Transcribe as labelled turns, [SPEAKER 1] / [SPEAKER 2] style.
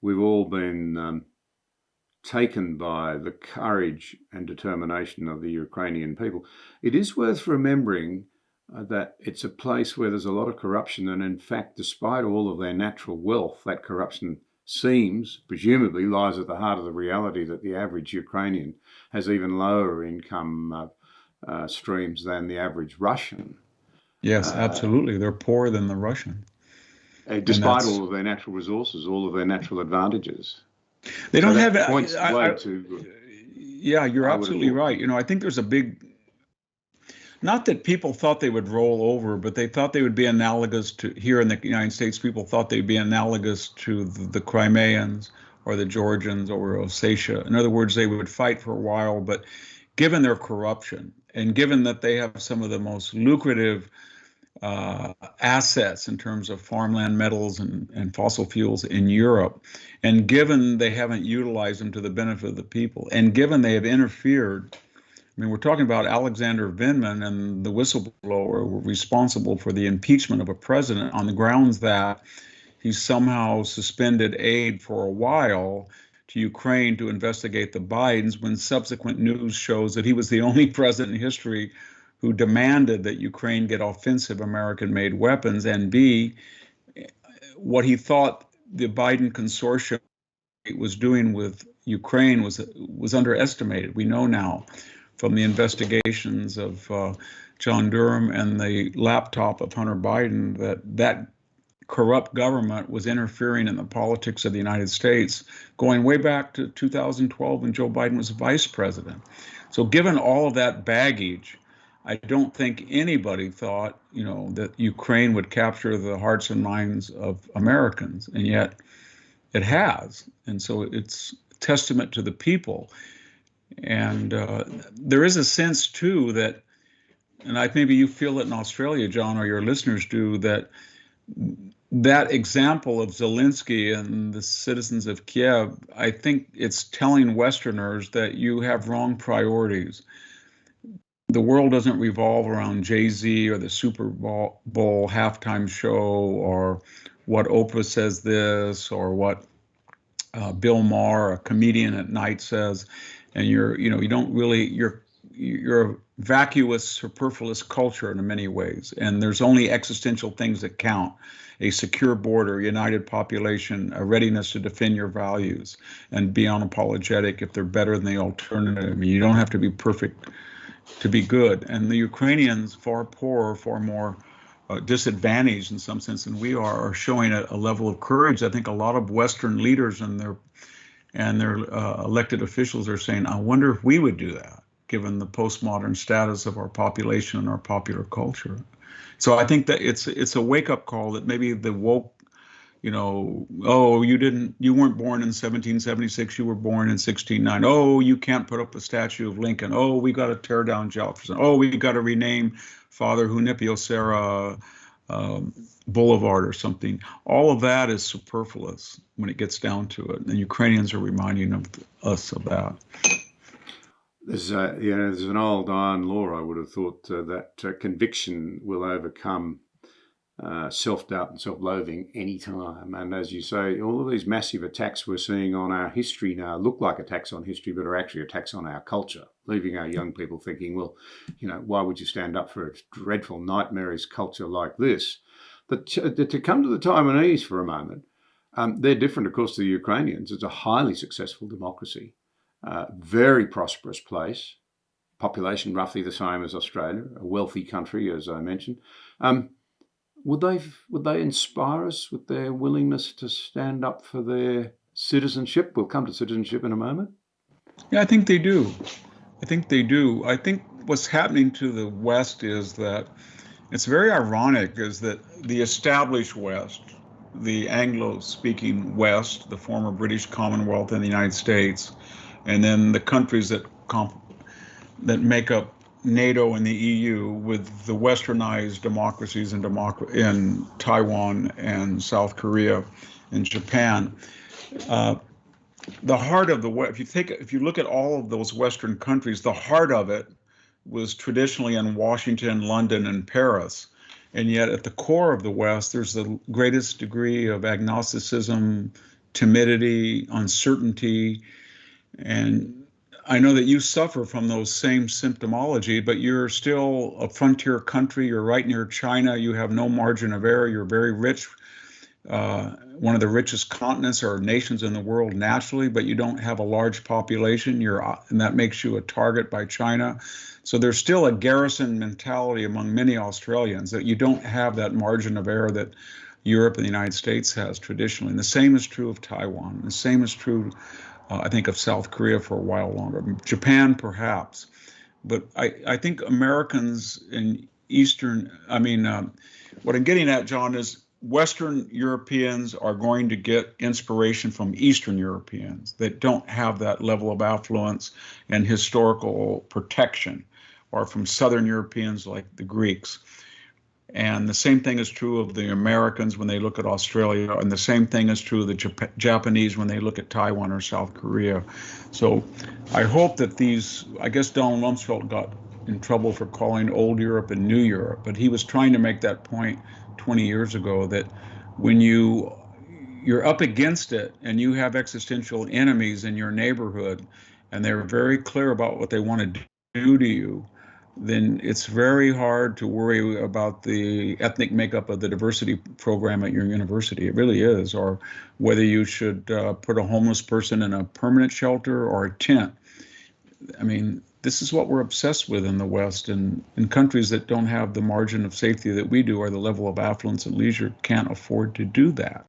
[SPEAKER 1] we've all been taken by the courage and determination of the Ukrainian people. It is worth remembering that it's a place where there's a lot of corruption, and in fact, despite all of their natural wealth, that corruption presumably lies at the heart of the reality that the average Ukrainian has even lower income streams than the average Russian.
[SPEAKER 2] Yes, absolutely. They're poorer than the Russian.
[SPEAKER 1] Despite all of their natural resources, all of their natural advantages.
[SPEAKER 2] They don't have
[SPEAKER 1] points
[SPEAKER 2] yeah, you're absolutely right. I think there's a big, not that people thought they would roll over, but they thought they would be analogous to, here in the United States, people thought they'd be analogous to the Crimeans or the Georgians or Ossetia. In other words, they would fight for a while, but given their corruption and given that they have some of the most lucrative assets in terms of farmland metals and fossil fuels in Europe, and given they haven't utilized them to the benefit of the people, and given they have interfered, I mean, we're talking about Alexander Vindman and the whistleblower were responsible for the impeachment of a president on the grounds that he somehow suspended aid for a while to Ukraine to investigate the Bidens, when subsequent news shows that he was the only president in history who demanded that Ukraine get offensive American-made weapons, and B, what he thought the Biden consortium was doing with Ukraine was underestimated. We know now from the investigations of John Durham and the laptop of Hunter Biden that corrupt government was interfering in the politics of the United States, going way back to 2012 when Joe Biden was vice president. So given all of that baggage, I don't think anybody thought, that Ukraine would capture the hearts and minds of Americans, and yet it has. And so it's a testament to the people. And there is a sense, too, that, and maybe you feel it in Australia, John, or your listeners do, that example of Zelensky and the citizens of Kiev, I think it's telling Westerners that you have wrong priorities. The world doesn't revolve around Jay-Z or the Super Bowl halftime show, or what Oprah says this, or what Bill Maher, a comedian at night, says. And you're a vacuous, superfluous culture in many ways. And there's only existential things that count: a secure border, united population, a readiness to defend your values and be unapologetic if they're better than the alternative. I mean, you don't have to be perfect to be good. And the Ukrainians, far poorer, far more disadvantaged in some sense than we are showing a level of courage. I think a lot of Western leaders and their elected officials are saying, I wonder if we would do that, given the postmodern status of our population and our popular culture. So I think that it's a wake-up call that maybe the woke, oh, you weren't born in 1776, you were born in 1609. Oh, you can't put up a statue of Lincoln. Oh, we got to tear down Jefferson. Oh, we got to rename Father Junipero Serra Boulevard or something. All of that is superfluous when it gets down to it. And Ukrainians are reminding us of that.
[SPEAKER 1] There's an old iron law, I would have thought, that conviction will overcome self-doubt and self-loathing any time. And as you say, all of these massive attacks we're seeing on our history now look like attacks on history, but are actually attacks on our culture, leaving our young people thinking, well, why would you stand up for a dreadful, nightmarish culture like this? But to come to the Taiwanese for a moment, they're different, of course, to the Ukrainians. It's a highly successful democracy, very prosperous place, population roughly the same as Australia, a wealthy country, as I mentioned. Would they inspire us with their willingness to stand up for their citizenship? We'll come to citizenship in a moment.
[SPEAKER 2] Yeah, I think they do. I think what's happening to the West is that it's very ironic, is that the established West, the Anglo-speaking West, the former British Commonwealth and the United States, and then the countries that make up NATO and the EU, with the westernized democracies in Taiwan and South Korea and Japan. The heart of the West, if you look at all of those Western countries, the heart of it was traditionally in Washington, London, and Paris. And yet at the core of the West, there's the greatest degree of agnosticism, timidity, uncertainty. And I know that you suffer from those same symptomology, but you're still a frontier country. You're right near China. You have no margin of error. You're very rich, one of the richest continents or nations in the world naturally, but you don't have a large population. And that makes you a target by China. So there's still a garrison mentality among many Australians that you don't have that margin of error that Europe and the United States has traditionally. And the same is true of Taiwan. The same is true, I think, of South Korea for a while longer. Japan, perhaps. But I think Americans in what I'm getting at, John, is Western Europeans are going to get inspiration from Eastern Europeans that don't have that level of affluence and historical protection, or from Southern Europeans like the Greeks. And the same thing is true of the Americans when they look at Australia, and the same thing is true of the Japanese when they look at Taiwan or South Korea. So I hope that I guess Donald Rumsfeld got in trouble for calling old Europe and new Europe, but he was trying to make that point 20 years ago that when you're up against it and you have existential enemies in your neighborhood and they're very clear about what they want to do to you, then it's very hard to worry about the ethnic makeup of the diversity program at your university. It really is. Or whether you should put a homeless person in a permanent shelter or a tent. I mean, this is what we're obsessed with in the West, and in countries that don't have the margin of safety that we do, or the level of affluence and leisure, can't afford to do that.